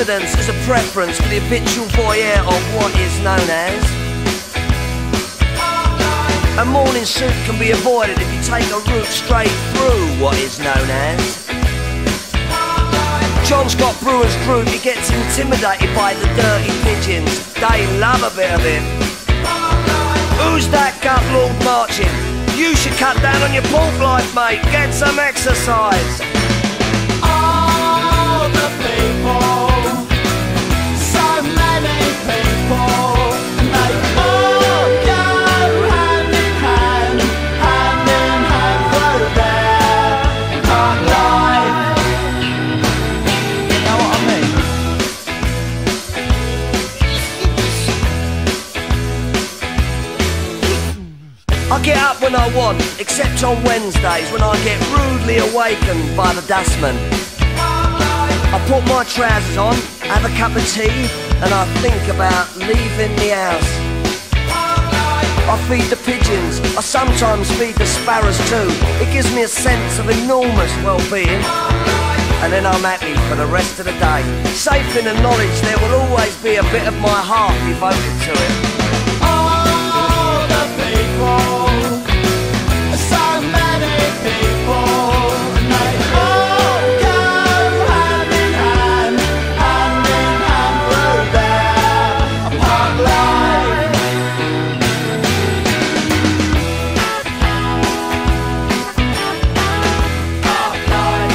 residence is a preference for the habitual voyeur of what is known as. A morning suit can be avoided if you take a route straight through what is known as. John's got Brewer's group, he gets intimidated by the dirty pigeons. They love a bit of him. Who's that gut lord marching? You should cut down on your pork life, mate. Get some exercise. All the people, so many people, and they all go hand in hand through their hard life. You know what I mean? I get up when I want, except on Wednesdays when I get rudely awakened by the dustman. I put my trousers on, have a cup of tea, and I think about leaving the house. I feed the pigeons, I sometimes feed the sparrows too. It gives me a sense of enormous well-being. And then I'm happy for the rest of the day, safe in the knowledge there will always be a bit of my heart devoted to it. All the people, so many people, and they all go hand in hand through their park life. Park life.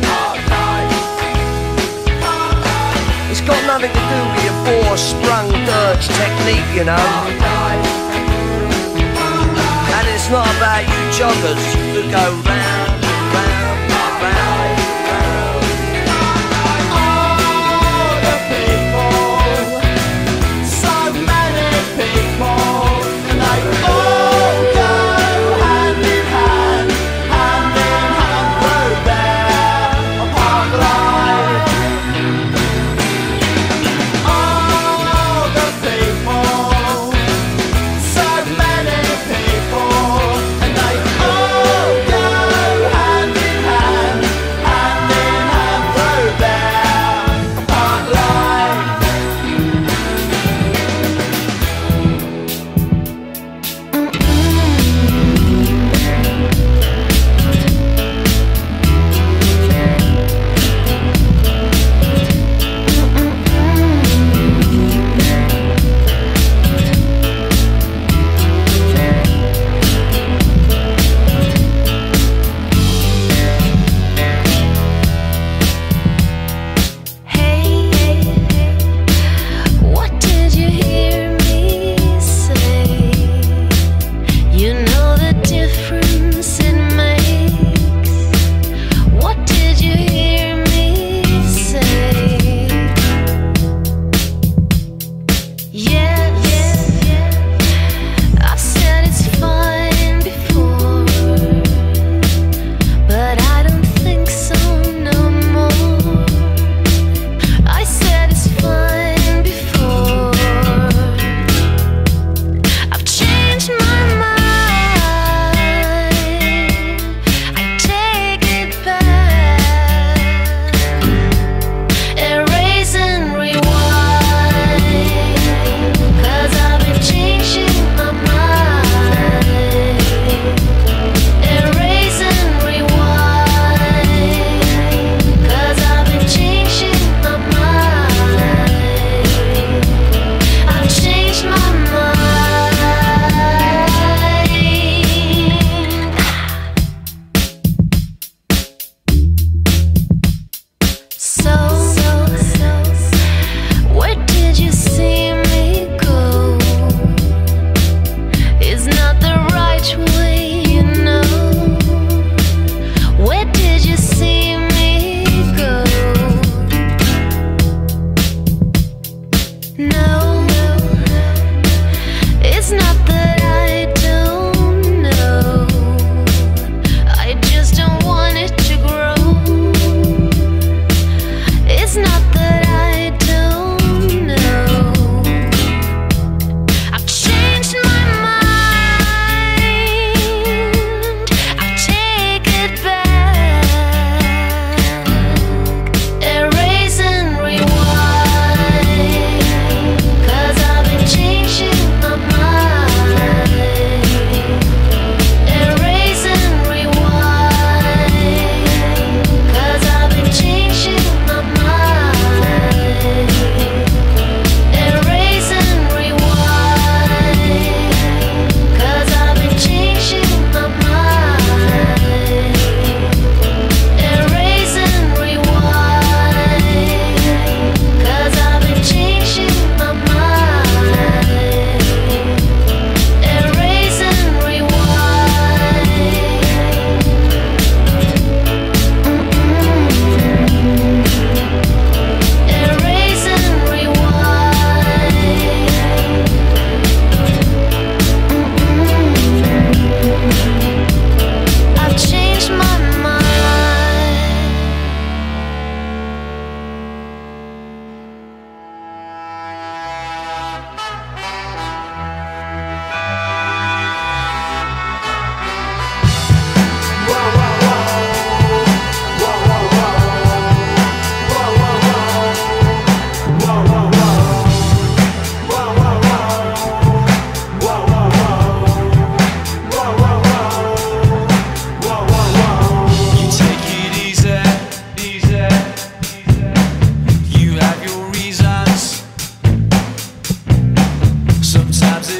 Park life. It's got nothing to do with your four-sprung dirge technique, you know. And it's not about you joggers who go round, round, round, round. All the people, so many people, and they all go hand in hand through their park life. All the people, so many people, and they all go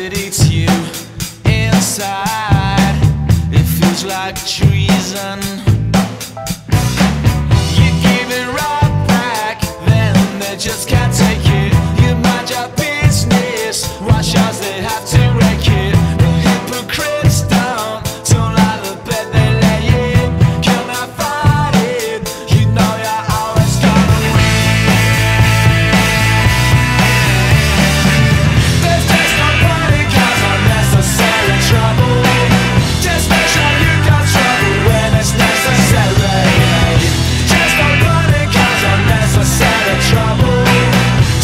it eats you inside. It feels like treason. You give it right back, then they just can't take it. You mind your business, why should they have to wreck it? The hypocrites don't lie the bed they lay in. Can I fight it? You know you're always gonna win. There's just no party cause unnecessary trouble. Just make sure you got trouble when it's necessary. Just no party cause unnecessary trouble.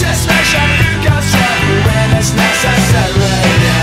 Just make sure you got trouble when it's necessary.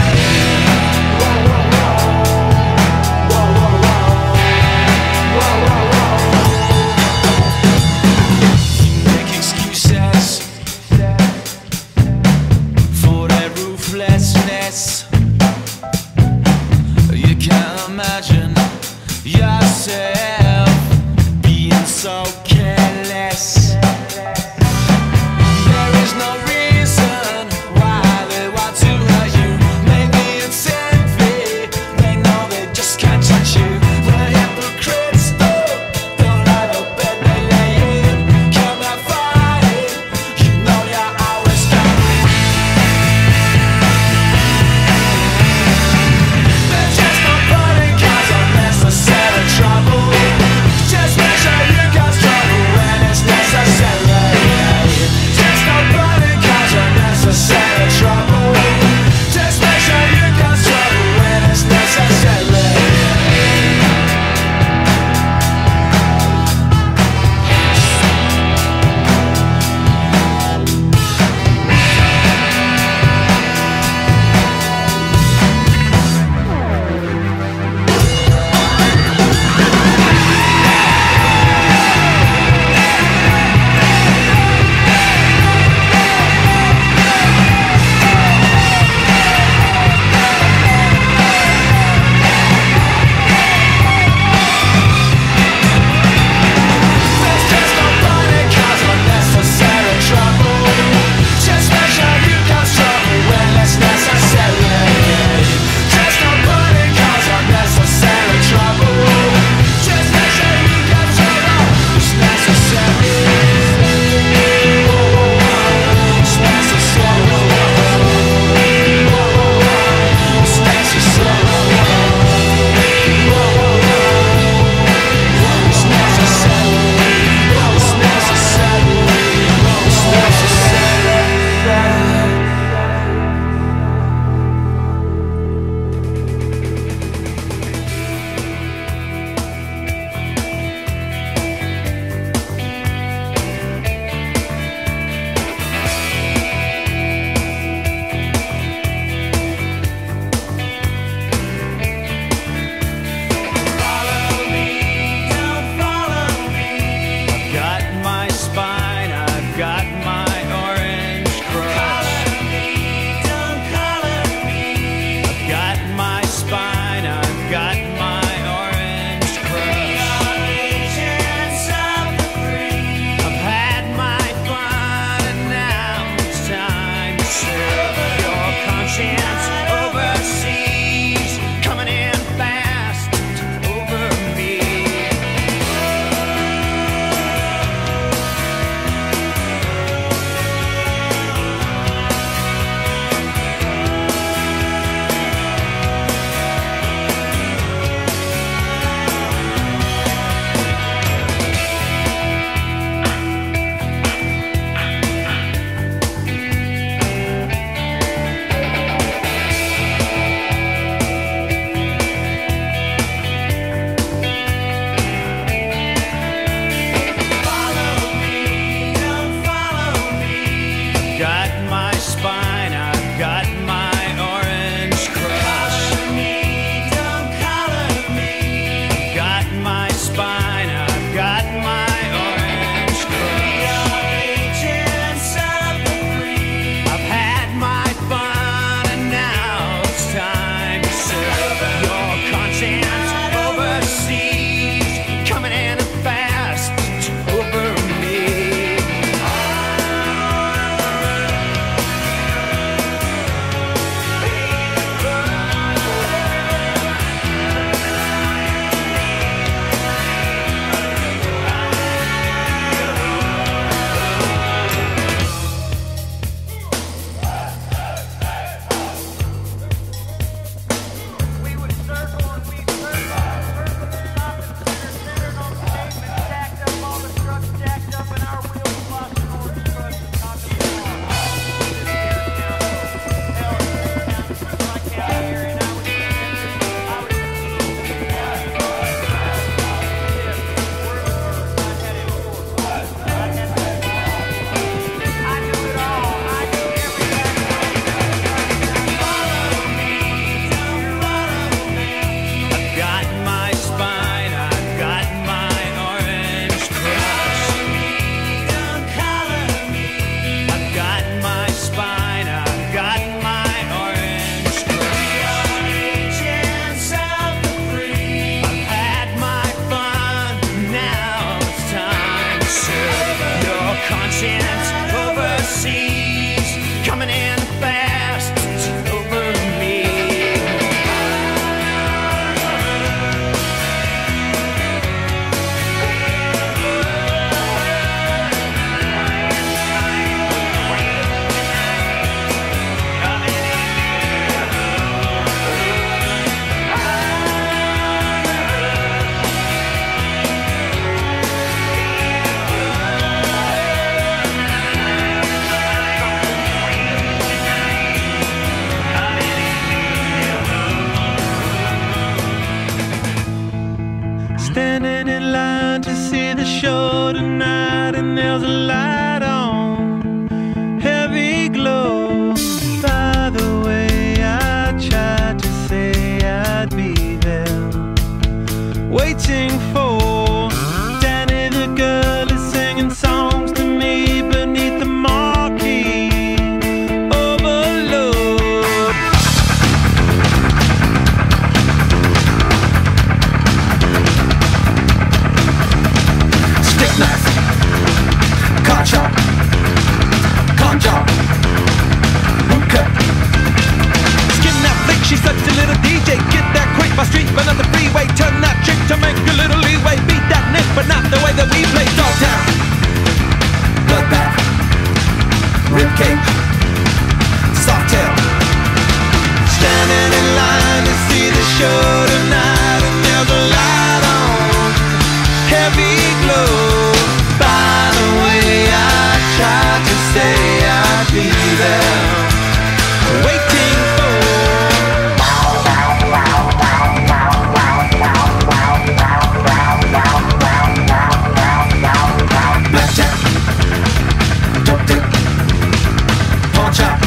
there's a light on, heavy glow. By the way, I tried to say I'd be there, waiting for Danny the girl is singing songs to me beneath the marquee. Overload. Stick knife, car chop, con job, hookah. Skin that flick, she's such a little DJ. Get that quick by street, but on the freeway. Turn that trick to make a little leeway. Beat that nick, but not the way that we play. Dogtown, bloodbath, ribcage, softail. Standing in line to see the show tonight, and there's a light on, heavy glow. By the way, I tried to say I'd be there, waiting for blackjack, dope dick, pawn chop,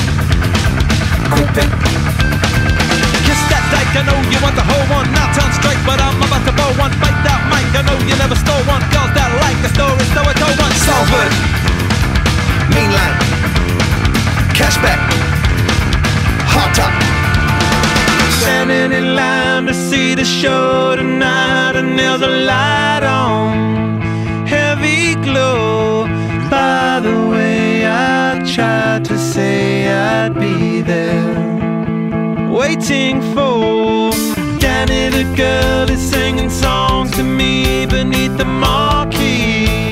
quick pick. kiss that dyke. I know you want the whole one, now turn straight, but I'm about to blow one. Bite that mic, I know you never stole one. Girls that like the story, so I told one. Salford, mean line, cashback, hot top. Standing in line to see the show tonight, and there's a light on, heavy glow. By the way, I tried to say I'd be there, waiting for Danny the girl is singing songs to me beneath the marquee.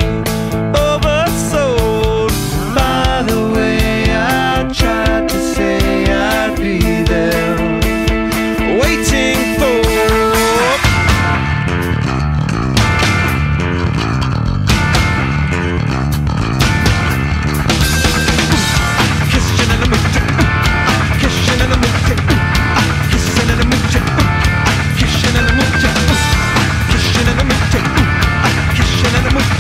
Oversold. By the way, I tried to say I'd be there, waiting for kissing in the mood, kissing in the mood, kissing in the mood, kissing in the mood, kissing in the mood, kissing in the mood,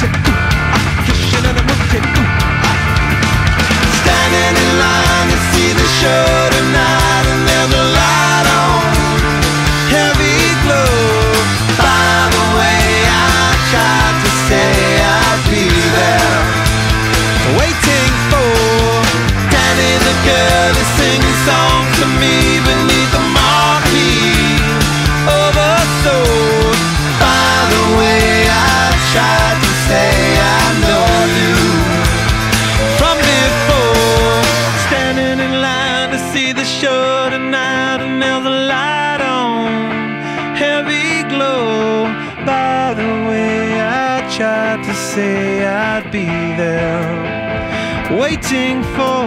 kissing in the mood. Standing in line to see the show tonight, and there's a light on, heavy glow. By the way, I tried to say I'd be there, waiting for Danny the girl is singing songs to me beneath the marquee. Oversold. By the way, I tried to say I know you from before. Standing in line to see the show tonight, and there's a light on, heavy glow. By the way, I tried to say I'd be there, waiting for